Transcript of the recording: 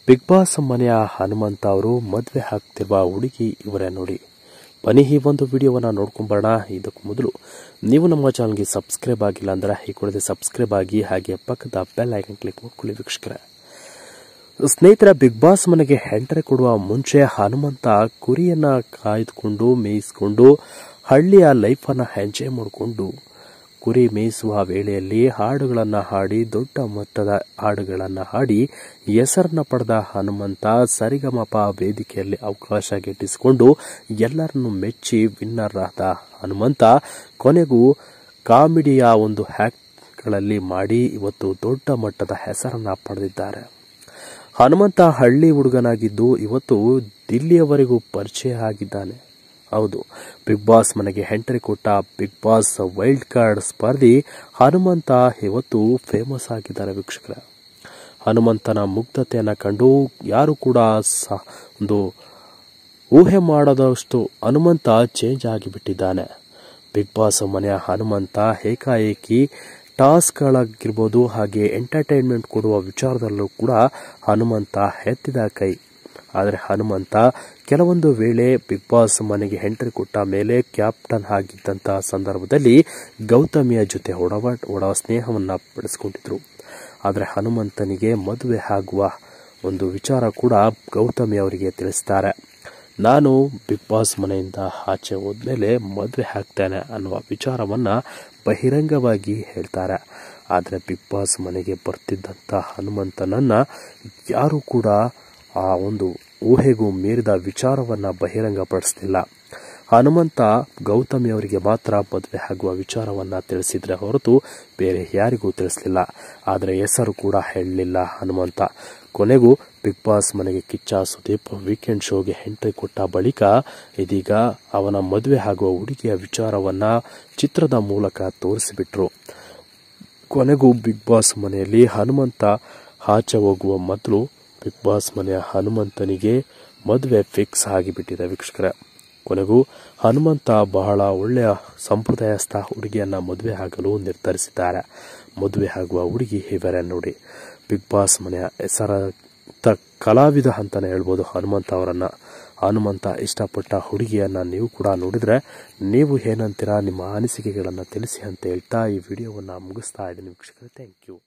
Big boss ಮನೆಯ ಹನುಮಂತ ಅವರು ಮದುವೆ ಆಗ್ತಿರುವ ಹುಡುಗಿ ಇವರೇ ನೋಡಿ. ಬನ್ನಿ ಈ ಒಂದು ವಿಡಿಯೋವನ್ನ ನೋಡ್ಕೊಂಬರೋಣ. ಇದಕ್ಕೂ ಮೊದಲು ನೀವು ನಮ್ಮ ಚಾನಲ್ಗೆ ಸಬ್ಸ್ಕ್ರೈಬ್ ಆಗಿಲ್ಲ ಅಂದ್ರೆ ಈ ಕೂಡಲೇ ಸಬ್ಸ್ಕ್ರೈಬ್ ಆಗಿ, ಹಾಗೆ ಪಕ್ಕದ ಬೆಲ್ ಐಕನ್ ಕ್ಲಿಕ್ ಮಾಡ್ಕೊಳ್ಳಿ ವೀಕ್ಷಕರೇ. ಸ್ನೇಹಿತರ, ಬಿಗ್ ಬಾಸ್ ಮನೆಗೆ ಎಂಟ್ರಿ ಕೊಡುವ ಮುಂಚೆ ಹನುಮಂತ ಕುರಿಯನ್ನ ಕಾಯ್ದುಕೊಂಡು ಮೇಯಿಸಿಕೊಂಡು ಹಳ್ಳಿಯ ಲೈಫನ್ನು ಎಂಜಾಯ್ ಮಾಡಿಕೊಂಡು ಕುರಿ ಮೇಯಿಸುವ ವೇಳೆಯಲ್ಲಿ ಹಾಡುಗಳನ್ನು ಹಾಡಿ, ದೊಡ್ಡ ಮೊತ್ತದ ಹಾಡುಗಳನ್ನು ಹಾಡಿ ಹೆಸರನ್ನ ಪಡೆದ ಹನುಮಂತ ಸರಿಗಮಪ ವೇದಿಕೆಯಲ್ಲಿ ಅವಕಾಶ ಗಿಟ್ಟಿಸಿಕೊಂಡು ಎಲ್ಲರನ್ನು ಮೆಚ್ಚಿ ವಿನ್ನರ್ ಆದ ಹನುಮಂತ ಕೊನೆಗೂ ಕಾಮಿಡಿಯ ಒಂದು ಹ್ಯಾಕ್ಗಳಲ್ಲಿ ಮಾಡಿ ಇವತ್ತು ದೊಡ್ಡ ಮಟ್ಟದ ಹೆಸರನ್ನ ಪಡೆದಿದ್ದಾರೆ. ಹನುಮಂತ ಹಳ್ಳಿ ಹುಡುಗನಾಗಿದ್ದು ಇವತ್ತು ದಿಲ್ಲಿಯವರೆಗೂ ಪರಿಚಯ ಆಗಿದ್ದಾನೆ. ಹೌದು, ಬಿಗ್ ಬಾಸ್ ಮನೆಗೆ ಎಂಟ್ರಿ ಕೊಟ್ಟ ಬಿಗ್ ಬಾಸ್ ವೈಲ್ಡ್ ಕಾರ್ಡ್ ಸ್ಪರ್ಧಿ ಹನುಮಂತ ಇವತ್ತು ಫೇಮಸ್ ಆಗಿದ್ದಾರೆ ವೀಕ್ಷಕರೇ. ಹನುಮಂತನ ಮುಗ್ಧತೆಯನ್ನು ಕಂಡು ಯಾರು ಕೂಡ ಒಂದು ಊಹೆ ಮಾಡದಷ್ಟು ಹನುಮಂತ ಚೇಂಜ್ ಆಗಿಬಿಟ್ಟಿದ್ದಾನೆ. ಬಿಗ್ ಬಾಸ್ ಮನೆಯ ಹನುಮಂತ ಏಕಾಏಕಿ ಟಾಸ್ಕ್ಗಳಾಗಿರ್ಬೋದು, ಹಾಗೆ ಎಂಟರ್ಟೈನ್ಮೆಂಟ್ ಕೊಡುವ ವಿಚಾರದಲ್ಲೂ ಕೂಡ ಹನುಮಂತ ಎತ್ತಿದ ಕೈ. ಆದರೆ ಹನುಮಂತ ಕೆಲವೊಂದು ವೇಳೆ ಬಿಗ್ ಬಾಸ್ ಮನೆಗೆ ಎಂಟ್ರಿ ಕೊಟ್ಟ ಮೇಲೆ ಕ್ಯಾಪ್ಟನ್ ಆಗಿದ್ದಂತಹ ಸಂದರ್ಭದಲ್ಲಿ ಗೌತಮಿಯ ಜೊತೆ ಒಡ ಸ್ನೇಹವನ್ನು ಬೆಳೆಸಿಕೊಂಡಿದ್ರು. ಆದರೆ ಹನುಮಂತನಿಗೆ ಮದುವೆ ಆಗುವ ಒಂದು ವಿಚಾರ ಕೂಡ ಗೌತಮಿ ಅವರಿಗೆ ತಿಳಿಸ್ತಾರೆ. ನಾನು ಬಿಗ್ ಬಾಸ್ ಮನೆಯಿಂದ ಆಚೆ ಹೋದ್ಮೇಲೆ ಮದುವೆ ಆಗ್ತೇನೆ ಅನ್ನುವ ವಿಚಾರವನ್ನ ಬಹಿರಂಗವಾಗಿ ಹೇಳ್ತಾರೆ. ಆದರೆ ಬಿಗ್ ಬಾಸ್ ಮನೆಗೆ ಬರ್ತಿದ್ದಂಥ ಹನುಮಂತನನ್ನ ಯಾರು ಕೂಡ ಆ ಒಂದು ಊಹೆಗೂ ಮೀರಿದ ವಿಚಾರವನ್ನ ಬಹಿರಂಗಪಡಿಸಲಿಲ್ಲ. ಹನುಮಂತ ಗೌತಮಿ ಅವರಿಗೆ ಮಾತ್ರ ಮದುವೆ ಆಗುವ ವಿಚಾರವನ್ನ ತಿಳಿಸಿದ್ರೆ ಹೊರತು ಬೇರೆ ಯಾರಿಗೂ ತಿಳಿಸಲಿಲ್ಲ. ಆದರೆ ಹೆಸರು ಕೂಡ ಹೇಳಲಿಲ್ಲ ಹನುಮಂತ. ಕೊನೆಗೂ ಬಿಗ್ ಬಾಸ್ ಮನೆಗೆ ಕಿಚ್ಚ ಸುದೀಪ್ ವೀಕೆಂಡ್ ಶೋಗೆ ಎಂಟ್ರಿ ಕೊಟ್ಟ ಬಳಿಕ ಇದೀಗ ಅವನ ಮದುವೆ ಆಗುವ ಹುಡುಗಿಯ ವಿಚಾರವನ್ನ ಚಿತ್ರದ ಮೂಲಕ ತೋರಿಸಿಬಿಟ್ರು. ಕೊನೆಗೂ ಬಿಗ್ ಬಾಸ್ ಮನೆಯಲ್ಲಿ ಹನುಮಂತ ಆಚೆ ಹೋಗುವ ಮೊದಲು ಬಿಗ್ ಬಾಸ್ ಮನೆಯ ಹನುಮಂತನಿಗೆ ಮದುವೆ ಫಿಕ್ಸ್ ಆಗಿಬಿಟ್ಟಿದೆ ವೀಕ್ಷಕರೇ. ಕೊನೆಗೂ ಹನುಮಂತ ಬಹಳ ಒಳ್ಳೆಯ ಸಂಪ್ರದಾಯಸ್ಥ ಹುಡುಗಿಯನ್ನ ಮದುವೆ ಆಗಲು ನಿರ್ಧರಿಸಿದ್ದಾರೆ. ಮದುವೆ ಆಗುವ ಹುಡುಗಿ ಇವರೇ ನೋಡಿ. ಬಿಗ್ ಬಾಸ್ ಮನೆಯ ಹೆಸರಾಂತ ಕಲಾವಿದ ಅಂತಾನೆ ಹೇಳ್ಬೋದು ಹನುಮಂತ ಅವರನ್ನ. ಹನುಮಂತ ಇಷ್ಟಪಟ್ಟ ಹುಡುಗಿಯನ್ನ ನೀವು ಕೂಡ ನೋಡಿದ್ರೆ ನೀವು ಏನಂತೀರಾ, ನಿಮ್ಮ ಅನಿಸಿಕೆಗಳನ್ನು ತಿಳಿಸಿ ಅಂತ ಹೇಳ್ತಾ ಈ ವಿಡಿಯೋವನ್ನ ಮುಗಿಸ್ತಾ ಇದ್ದೀನಿ ವೀಕ್ಷಕರೇ. Thank you.